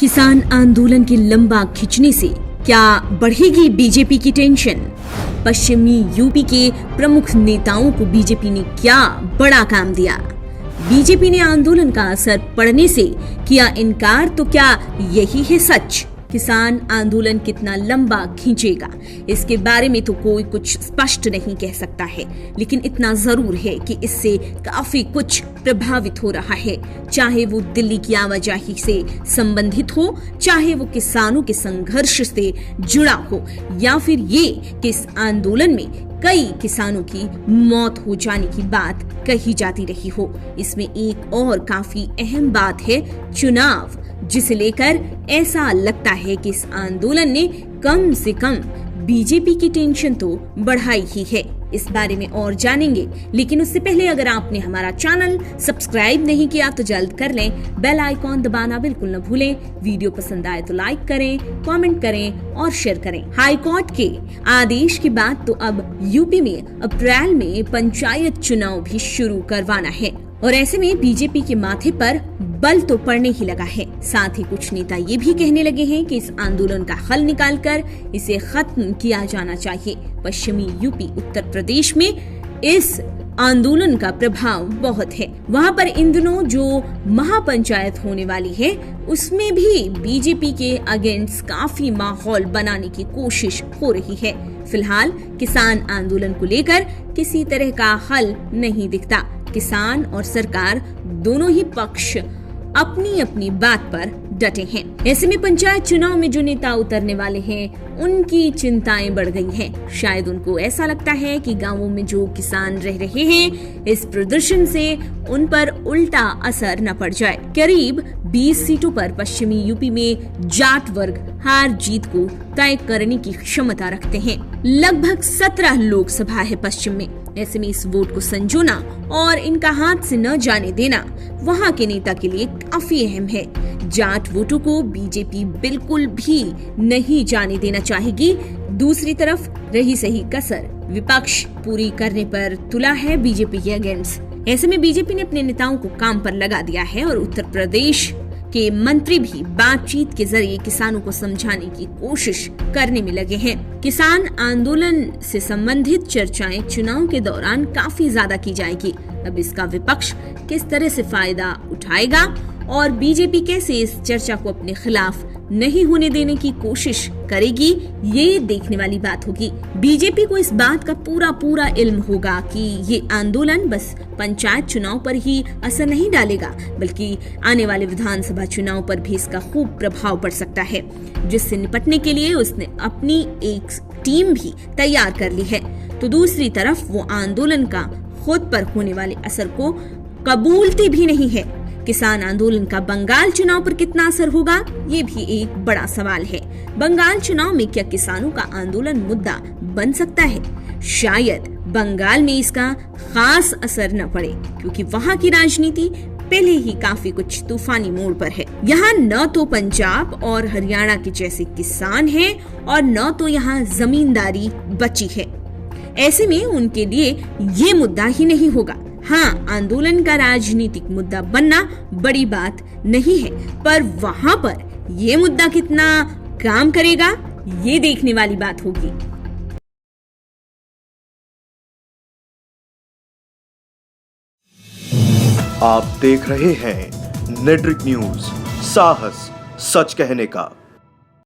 किसान आंदोलन की लंबा खिंचने से क्या बढ़ेगी बीजेपी की टेंशन? पश्चिमी यूपी के प्रमुख नेताओं को बीजेपी ने क्या बड़ा काम दिया? बीजेपी ने आंदोलन का असर पड़ने से किया इनकार, तो क्या यही है सच? किसान आंदोलन कितना लंबा खींचेगा, इसके बारे में तो कोई कुछ स्पष्ट नहीं कह सकता है, लेकिन इतना जरूर है कि इससे काफी कुछ प्रभावित हो रहा है। चाहे वो दिल्ली की आवाजाही से संबंधित हो, चाहे वो किसानों के संघर्ष से जुड़ा हो, या फिर ये कि इस आंदोलन में कई किसानों की मौत हो जाने की बात कही जाती रही हो। इसमें एक और काफी अहम बात है चुनाव, जिसे लेकर ऐसा लगता है कि इस आंदोलन ने कम से कम बीजेपी की टेंशन तो बढ़ाई ही है। इस बारे में और जानेंगे, लेकिन उससे पहले अगर आपने हमारा चैनल सब्सक्राइब नहीं किया तो जल्द कर लें, बेल आइकॉन दबाना बिल्कुल न भूलें। वीडियो पसंद आए तो लाइक करें, कमेंट करें और शेयर करें। हाई कोर्ट के आदेश के बाद तो अब यूपी में अप्रैल में पंचायत चुनाव भी शुरू करवाना है, और ऐसे में बीजेपी के माथे पर बल तो पड़ने ही लगा है। साथ ही कुछ नेता ये भी कहने लगे हैं कि इस आंदोलन का हल निकालकर इसे खत्म किया जाना चाहिए। पश्चिमी यूपी उत्तर प्रदेश में इस आंदोलन का प्रभाव बहुत है। वहाँ पर इन दिनों जो महापंचायत होने वाली है, उसमें भी बीजेपी के अगेंस्ट काफी माहौल बनाने की कोशिश हो रही है। फिलहाल किसान आंदोलन को लेकर किसी तरह का हल नहीं दिखता। किसान और सरकार दोनों ही पक्ष अपनी अपनी बात पर डटे हैं। ऐसे में पंचायत चुनाव में जो नेता उतरने वाले हैं, उनकी चिंताएं बढ़ गई हैं। शायद उनको ऐसा लगता है कि गांवों में जो किसान रह रहे हैं, इस प्रदर्शन से उन पर उल्टा असर न पड़ जाए। करीब 20 सीटों पर पश्चिमी यूपी में जाट वर्ग हार जीत को तय करने की क्षमता रखते हैं। लगभग 17 लोकसभा है पश्चिम में। ऐसे में इस वोट को संजोना और इनका हाथ से न जाने देना वहाँ के नेता के लिए काफी अहम है। जाट वोटों को बीजेपी बिल्कुल भी नहीं जाने देना चाहेगी। दूसरी तरफ रही सही कसर विपक्ष पूरी करने पर तुला है बीजेपी के अगेंस्ट। ऐसे में बीजेपी ने अपने नेताओं को काम पर लगा दिया है और उत्तर प्रदेश के मंत्री भी बातचीत के जरिए किसानों को समझाने की कोशिश करने में लगे हैं। किसान आंदोलन से संबंधित चर्चाएं चुनाव के दौरान काफी ज्यादा की जाएगी। अब इसका विपक्ष किस तरह से फायदा उठाएगा और बीजेपी कैसे इस चर्चा को अपने खिलाफ नहीं होने देने की कोशिश करेगी, ये देखने वाली बात होगी। बीजेपी को इस बात का पूरा इल्म होगा कि ये आंदोलन बस पंचायत चुनाव पर ही असर नहीं डालेगा, बल्कि आने वाले विधानसभा चुनाव पर भी इसका खूब प्रभाव पड़ सकता है, जिससे निपटने के लिए उसने अपनी एक टीम भी तैयार कर ली है। तो दूसरी तरफ वो आंदोलन का खुद पर होने वाले असर को कबूलती भी नहीं है। किसान आंदोलन का बंगाल चुनाव पर कितना असर होगा, ये भी एक बड़ा सवाल है। बंगाल चुनाव में क्या किसानों का आंदोलन मुद्दा बन सकता है? शायद बंगाल में इसका खास असर न पड़े, क्योंकि वहाँ की राजनीति पहले ही काफी कुछ तूफानी मोड़ पर है। यहाँ न तो पंजाब और हरियाणा के जैसे किसान हैं और न तो यहाँ जमींदारी बची है। ऐसे में उनके लिए ये मुद्दा ही नहीं होगा। हाँ, आंदोलन का राजनीतिक मुद्दा बनना बड़ी बात नहीं है, पर वहाँ पर ये मुद्दा कितना काम करेगा, ये देखने वाली बात होगी। आप देख रहे हैं नेट्रिक न्यूज, साहस सच कहने का।